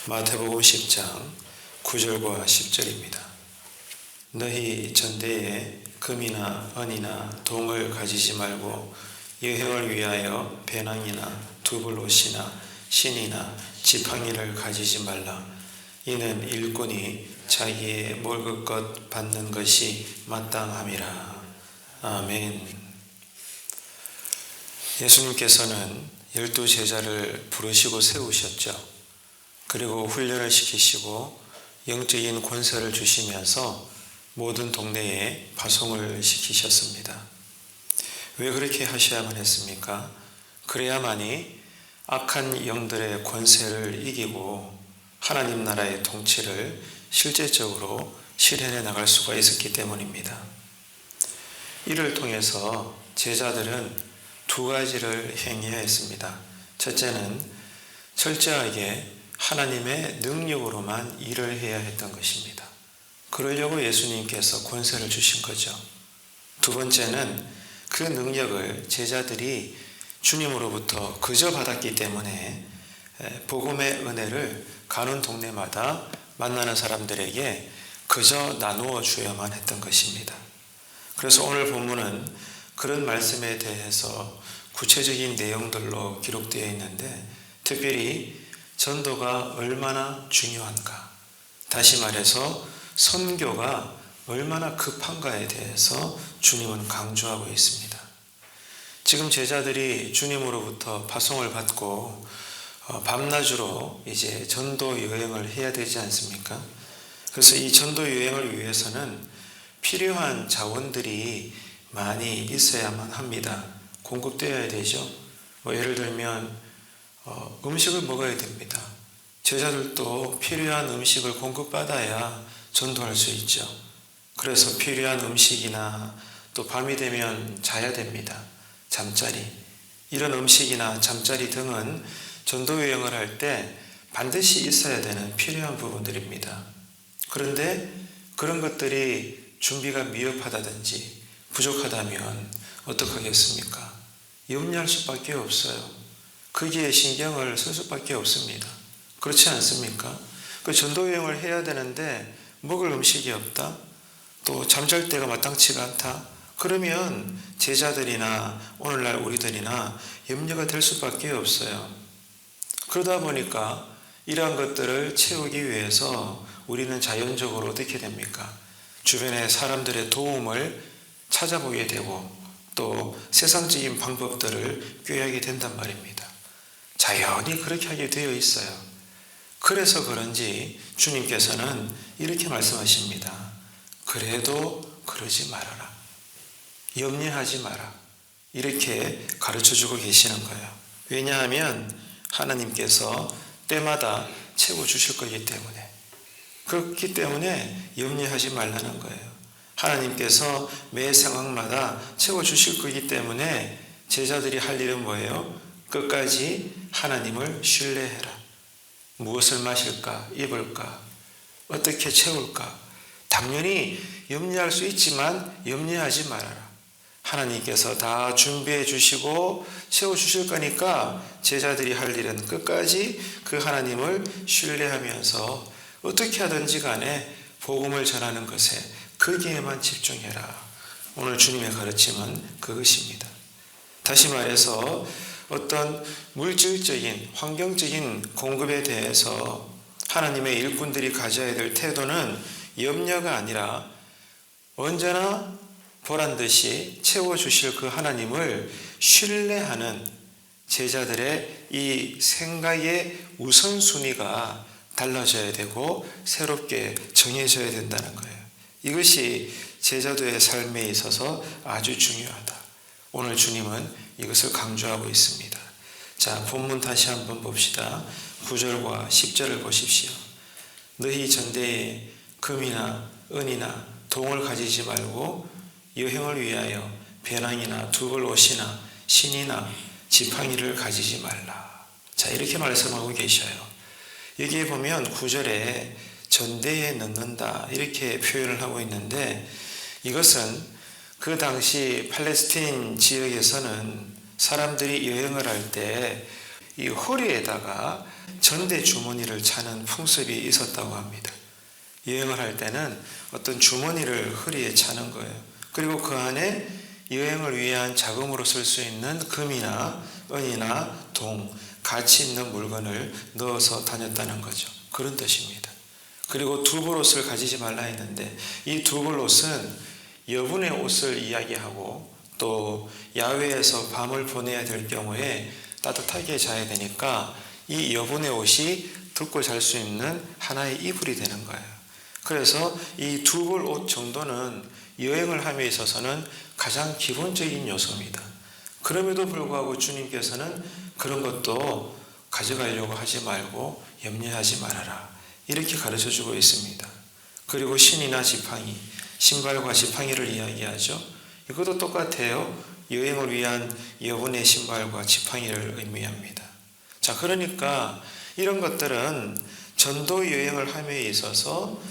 마태복음 10장 9절과 10절입니다. 너희 전대에 금이나 은이나 동을 가지지 말고 여행을 위하여 배낭이나 두불옷이나 신이나 지팡이를 가지지 말라. 이는 일꾼이 자기의 먹을 것 받는 것이 마땅함이라. 아멘. 예수님께서는 12제자를 부르시고 세우셨죠. 그리고 훈련을 시키시고 영적인 권세를 주시면서 모든 동네에 파송을 시키셨습니다. 왜 그렇게 하셔야만 했습니까? 그래야만이 악한 영들의 권세를 이기고 하나님 나라의 통치를 실제적으로 실현해 나갈 수가 있었기 때문입니다. 이를 통해서 제자들은 두 가지를 행해야 했습니다. 첫째는 철저하게 하나님의 능력으로만 일을 해야 했던 것입니다. 그러려고 예수님께서 권세를 주신 거죠. 두 번째는 그 능력을 제자들이 주님으로부터 그저 받았기 때문에 복음의 은혜를 가는 동네마다 만나는 사람들에게 그저 나누어 주어야만 했던 것입니다. 그래서 오늘 본문은 그런 말씀에 대해서 구체적인 내용들로 기록되어 있는데, 특별히 전도가 얼마나 중요한가, 다시 말해서 선교가 얼마나 급한가에 대해서 주님은 강조하고 있습니다. 지금 제자들이 주님으로부터 파송을 받고 밤낮으로 이제 전도 여행을 해야 되지 않습니까? 그래서 이 전도 여행을 위해서는 필요한 자원들이 많이 있어야만 합니다. 공급되어야 되죠. 예를 들면 음식을 먹어야 됩니다. 제자들도 필요한 음식을 공급받아야 전도할 수 있죠. 그래서 필요한 음식이나 또 밤이 되면 자야 됩니다. 잠자리. 이런 음식이나 잠자리 등은 전도 여행을 할 때 반드시 있어야 되는 필요한 부분들입니다. 그런데 그런 것들이 준비가 미흡하다든지 부족하다면 어떡하겠습니까? 염려할 수밖에 없어요. 거기에 신경을 쓸 수밖에 없습니다. 그렇지 않습니까? 그 전도여행을 해야 되는데 먹을 음식이 없다? 또 잠잘 때가 마땅치가 않다? 그러면 제자들이나 오늘날 우리들이나 염려가 될 수밖에 없어요. 그러다 보니까 이러한 것들을 채우기 위해서 우리는 자연적으로 어떻게 됩니까? 주변의 사람들의 도움을 찾아보게 되고 또 세상적인 방법들을 꾀하게 된단 말입니다. 자연히 그렇게 하게 되어 있어요. 그래서 그런지 주님께서는 이렇게 말씀하십니다. 그래도 그러지 말아라. 염려하지 마라. 이렇게 가르쳐주고 계시는 거예요. 왜냐하면 하나님께서 때마다 채워주실 거기 때문에, 그렇기 때문에 염려하지 말라는 거예요. 하나님께서 매 상황마다 채워주실 거기 때문에 제자들이 할 일은 뭐예요? 끝까지 하나님을 신뢰해라. 무엇을 마실까? 입을까? 어떻게 채울까? 당연히 염려할 수 있지만 염려하지 말아라. 하나님께서 다 준비해 주시고 채워주실 거니까 제자들이 할 일은 끝까지 그 하나님을 신뢰하면서 어떻게 하든지 간에 복음을 전하는 것에 거기에만 집중해라. 오늘 주님의 가르침은 그것입니다. 다시 말해서 어떤 물질적인, 환경적인 공급에 대해서 하나님의 일꾼들이 가져야 될 태도는 염려가 아니라 언제나 보란듯이 채워주실 그 하나님을 신뢰하는 제자들의 이 생각의 우선순위가 달라져야 되고 새롭게 정해져야 된다는 거예요. 이것이 제자도의 삶에 있어서 아주 중요하다. 오늘 주님은 이것을 강조하고 있습니다. 자, 본문 다시 한번 봅시다. 9절과 10절을 보십시오. 너희 전대에 금이나 은이나 동을 가지지 말고 여행을 위하여 배낭이나 두벌옷이나 신이나 지팡이를 가지지 말라. 자, 이렇게 말씀하고 계셔요. 여기에 보면 9절에 전대에 넣는다 이렇게 표현을 하고 있는데, 이것은 그 당시 팔레스틴 지역에서는 사람들이 여행을 할 때 이 허리에다가 전대 주머니를 차는 풍습이 있었다고 합니다. 여행을 할 때는 어떤 주머니를 허리에 차는 거예요. 그리고 그 안에 여행을 위한 자금으로 쓸 수 있는 금이나 은이나 동, 가치 있는 물건을 넣어서 다녔다는 거죠. 그런 뜻입니다. 그리고 두벌옷을 가지지 말라 했는데 이 두벌옷은 여분의 옷을 이야기하고 또 야외에서 밤을 보내야 될 경우에 따뜻하게 자야 되니까 이 여분의 옷이 덮고 잘 수 있는 하나의 이불이 되는 거예요. 그래서 이 두 벌 옷 정도는 여행을 함에 있어서는 가장 기본적인 요소입니다. 그럼에도 불구하고 주님께서는 그런 것도 가져가려고 하지 말고 염려하지 말아라, 이렇게 가르쳐주고 있습니다. 그리고 신이나 지팡이, 신발과 지팡이를 이야기하죠. 이것도 똑같아요. 여행을 위한 여분의 신발과 지팡이를 의미합니다. 자, 그러니까 이런 것들은 전도 여행을 함에 있어서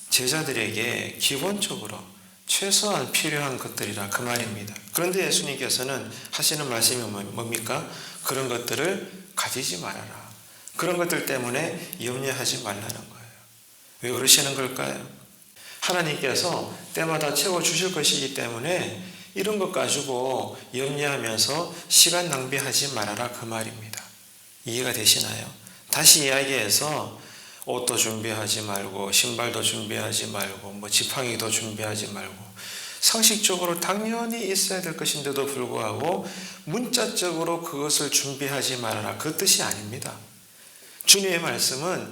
제자들에게 기본적으로 최소한 필요한 것들이라 그 말입니다. 그런데 예수님께서는 하시는 말씀이 뭡니까? 그런 것들을 가지지 말아라. 그런 것들 때문에 염려하지 말라는 거예요. 왜 그러시는 걸까요? 하나님께서 때마다 채워주실 것이기 때문에 이런 것 가지고 염려하면서 시간 낭비하지 말아라, 그 말입니다. 이해가 되시나요? 다시 이야기해서 옷도 준비하지 말고 신발도 준비하지 말고 지팡이도 준비하지 말고 상식적으로 당연히 있어야 될 것인데도 불구하고 문자적으로 그것을 준비하지 말아라, 그 뜻이 아닙니다. 주님의 말씀은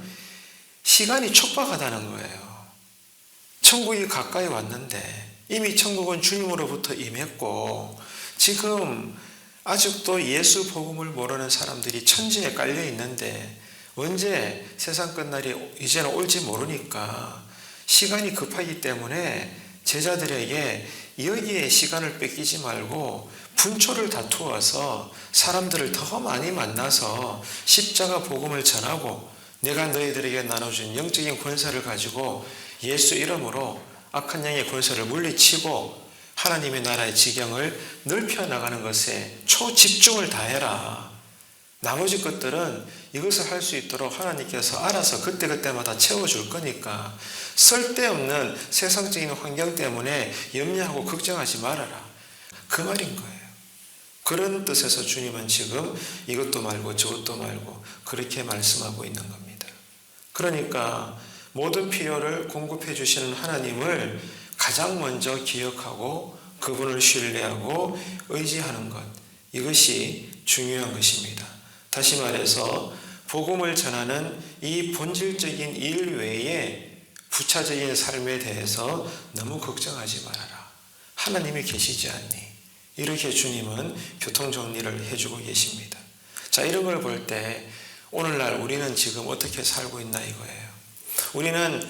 시간이 촉박하다는 거예요. 천국이 가까이 왔는데 이미 천국은 주님으로부터 임했고 지금 아직도 예수 복음을 모르는 사람들이 천지에 깔려 있는데 언제 세상 끝날이 이제는 올지 모르니까 시간이 급하기 때문에 제자들에게 여기에 시간을 뺏기지 말고 분초를 다투어서 사람들을 더 많이 만나서 십자가 복음을 전하고 내가 너희들에게 나눠준 영적인 권세를 가지고 예수 이름으로 악한 영의 권세를 물리치고 하나님의 나라의 지경을 넓혀나가는 것에 초집중을 다해라. 나머지 것들은 이것을 할 수 있도록 하나님께서 알아서 그때그때마다 채워줄 거니까 쓸데없는 세상적인 환경 때문에 염려하고 걱정하지 말아라, 그 말인 거예요. 그런 뜻에서 주님은 지금 이것도 말고 저것도 말고 그렇게 말씀하고 있는 겁니다. 그러니까 모든 필요를 공급해 주시는 하나님을 가장 먼저 기억하고 그분을 신뢰하고 의지하는 것, 이것이 중요한 것입니다. 다시 말해서 복음을 전하는 이 본질적인 일 외에 부차적인 삶에 대해서 너무 걱정하지 말아라. 하나님이 계시지 않니? 이렇게 주님은 교통정리를 해주고 계십니다. 자, 이런 걸 볼 때 오늘날 우리는 지금 어떻게 살고 있나 이거예요. 우리는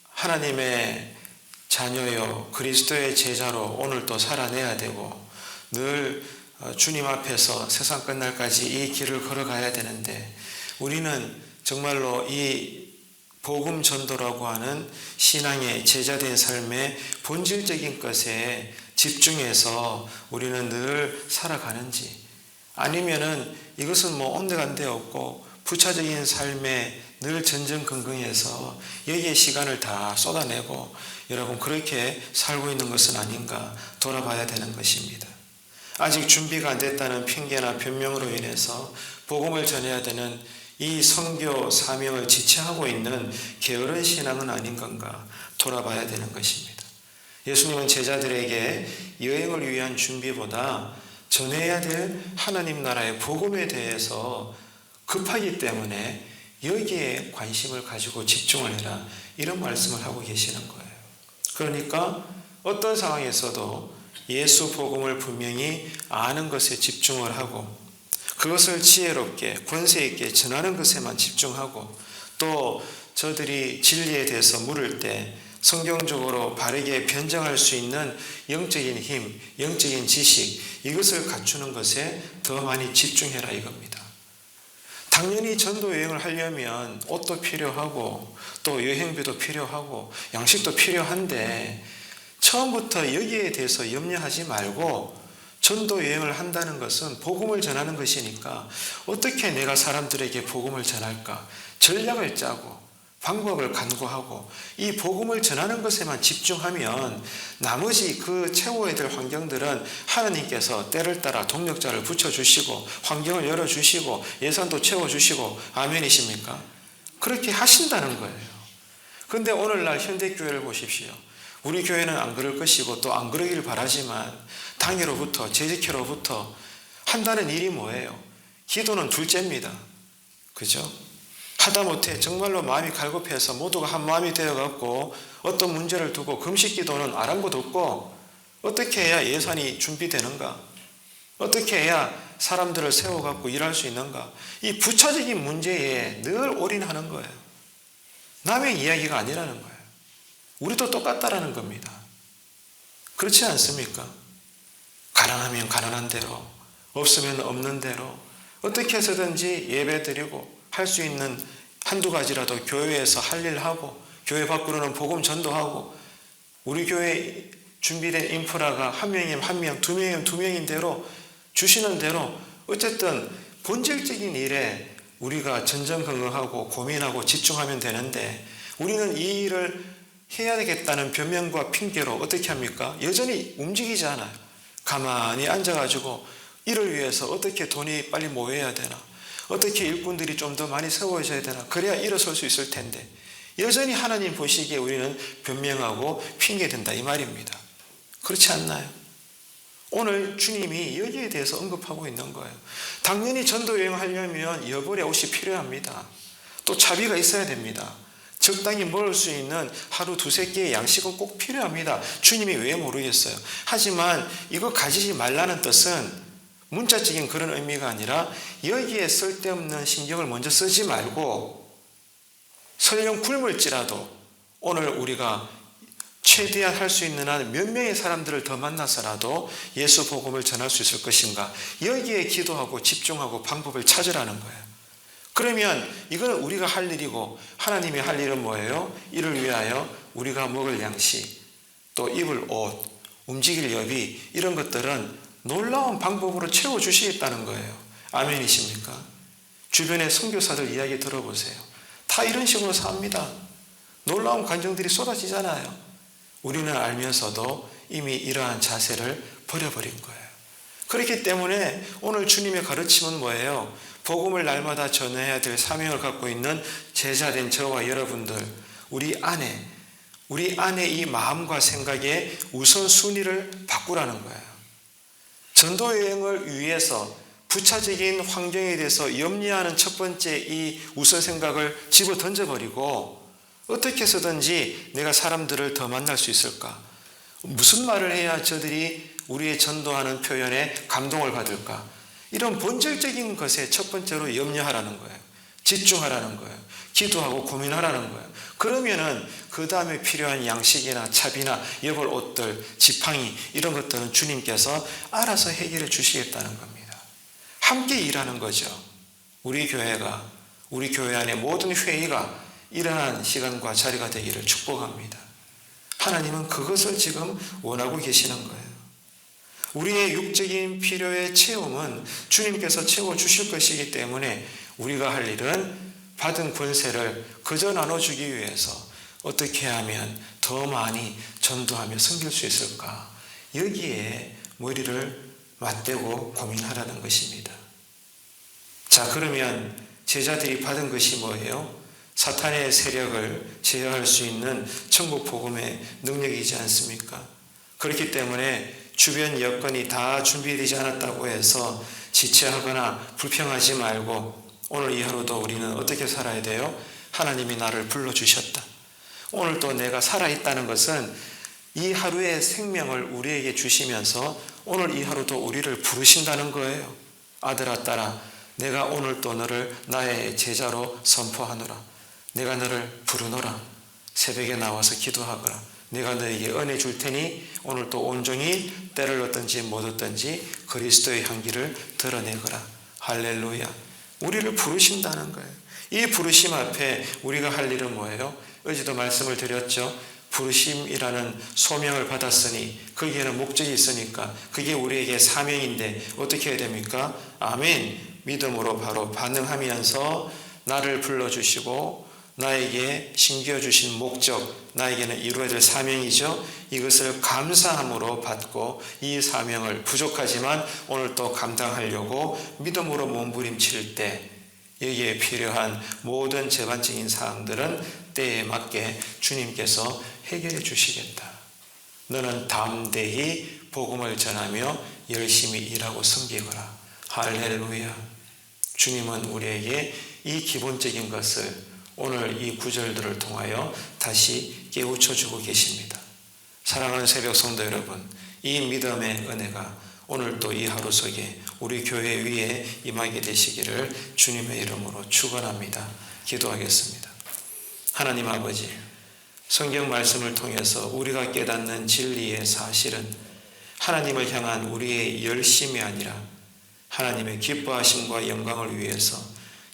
하나님의 자녀요 그리스도의 제자로 오늘 또 살아내야 되고 늘 주님 앞에서 세상 끝날까지 이 길을 걸어가야 되는데 우리는 정말로 이 복음 전도라고 하는 신앙의 제자된 삶의 본질적인 것에 집중해서 우리는 늘 살아가는지 아니면은 이것은 온데간데 없고 부차적인 삶에 늘 전전긍긍해서 여기에 시간을 다 쏟아내고 여러분 그렇게 살고 있는 것은 아닌가 돌아봐야 되는 것입니다. 아직 준비가 안 됐다는 핑계나 변명으로 인해서 복음을 전해야 되는 이 선교 사명을 지체하고 있는 게으른 신앙은 아닌 건가 돌아봐야 되는 것입니다. 예수님은 제자들에게 여행을 위한 준비보다 전해야 될 하나님 나라의 복음에 대해서 급하기 때문에 여기에 관심을 가지고 집중을 해라, 이런 말씀을 하고 계시는 거예요. 그러니까 어떤 상황에서도 예수 복음을 분명히 아는 것에 집중을 하고 그것을 지혜롭게 권세 있게 전하는 것에만 집중하고 또 저들이 진리에 대해서 물을 때 성경적으로 바르게 변증할 수 있는 영적인 힘, 영적인 지식, 이것을 갖추는 것에 더 많이 집중해라 이겁니다. 당연히 전도 여행을 하려면 옷도 필요하고 또 여행비도 필요하고 양식도 필요한데 처음부터 여기에 대해서 염려하지 말고 전도 여행을 한다는 것은 복음을 전하는 것이니까 어떻게 내가 사람들에게 복음을 전할까? 전략을 짜고 방법을 간구하고 이 복음을 전하는 것에만 집중하면 나머지 그 채워야 될 환경들은 하나님께서 때를 따라 동력자를 붙여주시고 환경을 열어주시고 예산도 채워주시고 아멘이십니까? 그렇게 하신다는 거예요. 그런데 오늘날 현대교회를 보십시오. 우리 교회는 안 그럴 것이고 또 안 그러길 바라지만 당회로부터 재직회로부터 한다는 일이 뭐예요? 기도는 둘째입니다. 그죠? 하다못해 정말로 마음이 갈급해서 모두가 한 마음이 되어갖고 어떤 문제를 두고 금식기도는 아랑곳 없고 어떻게 해야 예산이 준비되는가? 어떻게 해야 사람들을 세워갖고 일할 수 있는가? 이 부차적인 문제에 늘 올인하는 거예요. 남의 이야기가 아니라는 거예요. 우리도 똑같다라는 겁니다. 그렇지 않습니까? 가난하면 가난한 대로, 없으면 없는 대로 어떻게 해서든지 예배드리고 할 수 있는 한두 가지라도 교회에서 할 일 하고 교회 밖으로는 복음 전도하고 우리 교회 준비된 인프라가 한 명이면 한 명, 두 명이면 두 명인 대로 주시는 대로 어쨌든 본질적인 일에 우리가 전전긍긍하고 고민하고 집중하면 되는데 우리는 이 일을 해야 되겠다는 변명과 핑계로 어떻게 합니까? 여전히 움직이지 않아요. 가만히 앉아가지고 이를 위해서 어떻게 돈이 빨리 모여야 되나? 어떻게 일꾼들이 좀 더 많이 세워져야 되나? 그래야 일어설 수 있을 텐데 여전히 하나님 보시기에 우리는 변명하고 핑계댄다 이 말입니다. 그렇지 않나요? 오늘 주님이 여기에 대해서 언급하고 있는 거예요. 당연히 전도 여행하려면 여벌의 옷이 필요합니다. 또 차비가 있어야 됩니다. 적당히 먹을 수 있는 하루 두세 끼의 양식은 꼭 필요합니다. 주님이 왜 모르겠어요. 하지만 이거 가지지 말라는 뜻은 문자적인 그런 의미가 아니라 여기에 쓸데없는 신경을 먼저 쓰지 말고 설령 굶을지라도 오늘 우리가 최대한 할 수 있는 한 몇 명의 사람들을 더 만나서라도 예수 복음을 전할 수 있을 것인가 여기에 기도하고 집중하고 방법을 찾으라는 거예요. 그러면 이거는 우리가 할 일이고 하나님이 할 일은 뭐예요? 이를 위하여 우리가 먹을 양식 또 입을 옷 움직일 여비 이런 것들은 놀라운 방법으로 채워주시겠다는 거예요. 아멘이십니까? 주변의 선교사들 이야기 들어보세요. 다 이런 식으로 삽니다. 놀라운 간증들이 쏟아지잖아요. 우리는 알면서도 이미 이러한 자세를 버려버린 거예요. 그렇기 때문에 오늘 주님의 가르침은 뭐예요? 복음을 날마다 전해야 될 사명을 갖고 있는 제자된 저와 여러분들 우리 안에 이 마음과 생각의 우선순위를 바꾸라는 거예요. 전도여행을 위해서 부차적인 환경에 대해서 염려하는 첫 번째 이 우선 생각을 집어 던져버리고 어떻게 해서든지 내가 사람들을 더 만날 수 있을까? 무슨 말을 해야 저들이 우리의 전도하는 표현에 감동을 받을까? 이런 본질적인 것에 첫 번째로 염려하라는 거예요. 집중하라는 거예요. 기도하고 고민하라는 거예요. 그러면은 그 다음에 필요한 양식이나 차비나 여벌 옷들, 지팡이 이런 것들은 주님께서 알아서 해결해 주시겠다는 겁니다. 함께 일하는 거죠. 우리 교회 안의 모든 회의가 일어난 시간과 자리가 되기를 축복합니다. 하나님은 그것을 지금 원하고 계시는 거예요. 우리의 육적인 필요의 채움은 주님께서 채워주실 것이기 때문에 우리가 할 일은 받은 권세를 그저 나눠주기 위해서 어떻게 하면 더 많이 전도하며 섬길 수 있을까? 여기에 머리를 맞대고 고민하라는 것입니다. 자, 그러면 제자들이 받은 것이 뭐예요? 사탄의 세력을 제어할 수 있는 천국 복음의 능력이지 않습니까? 그렇기 때문에 주변 여건이 다 준비되지 않았다고 해서 지체하거나 불평하지 말고 오늘 이 하루도 우리는 어떻게 살아야 돼요? 하나님이 나를 불러주셨다. 오늘 또 내가 살아있다는 것은 이 하루의 생명을 우리에게 주시면서 오늘 이 하루도 우리를 부르신다는 거예요. 아들아 딸아 내가 오늘 또 너를 나의 제자로 선포하노라. 내가 너를 부르노라. 새벽에 나와서 기도하거라. 내가 너에게 은혜 줄 테니 오늘 또 온종일 때를 얻든지 못 얻든지 그리스도의 향기를 드러내거라. 할렐루야. 우리를 부르신다는 거예요. 이 부르심 앞에 우리가 할 일은 뭐예요? 어제도 말씀을 드렸죠. 부르심이라는 소명을 받았으니 거기에는 목적이 있으니까 그게 우리에게 사명인데 어떻게 해야 됩니까? 아멘. 믿음으로 바로 반응하면서 나를 불러주시고 나에게 심겨주신 목적, 나에게는 이루어야 될 사명이죠. 이것을 감사함으로 받고 이 사명을 부족하지만 오늘 또 감당하려고 믿음으로 몸부림칠 때 여기에 필요한 모든 재반적인 사항들은 때에 맞게 주님께서 해결해 주시겠다. 너는 담대히 복음을 전하며 열심히 일하고 섬기거라. 할렐루야. 주님은 우리에게 이 기본적인 것을 오늘 이 구절들을 통하여 다시 깨우쳐주고 계십니다. 사랑하는 새벽 성도 여러분, 이 믿음의 은혜가 오늘 또 이 하루 속에 우리 교회 위에 임하게 되시기를 주님의 이름으로 축원합니다. 기도하겠습니다. 하나님 아버지, 성경 말씀을 통해서 우리가 깨닫는 진리의 사실은 하나님을 향한 우리의 열심이 아니라 하나님의 기뻐하심과 영광을 위해서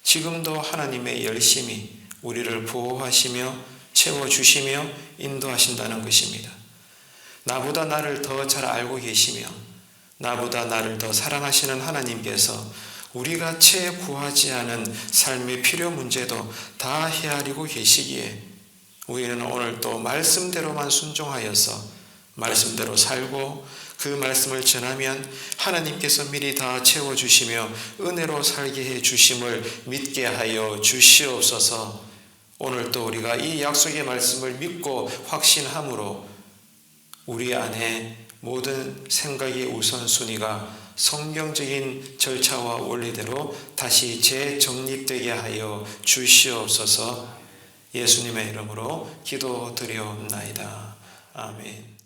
지금도 하나님의 열심이 우리를 보호하시며 채워주시며 인도하신다는 것입니다. 나보다 나를 더 잘 알고 계시며 나보다 나를 더 사랑하시는 하나님께서 우리가 채 구하지 않은 삶의 필요 문제도 다 헤아리고 계시기에 우리는 오늘 또 말씀대로만 순종하여서 말씀대로 살고 그 말씀을 전하면 하나님께서 미리 다 채워주시며 은혜로 살게 해 주심을 믿게 하여 주시옵소서. 오늘 또 우리가 이 약속의 말씀을 믿고 확신함으로 우리 안에 모든 생각의 우선순위가 성경적인 절차와 원리대로 다시 재정립되게 하여 주시옵소서. 예수님의 이름으로 기도드리옵나이다. 아멘.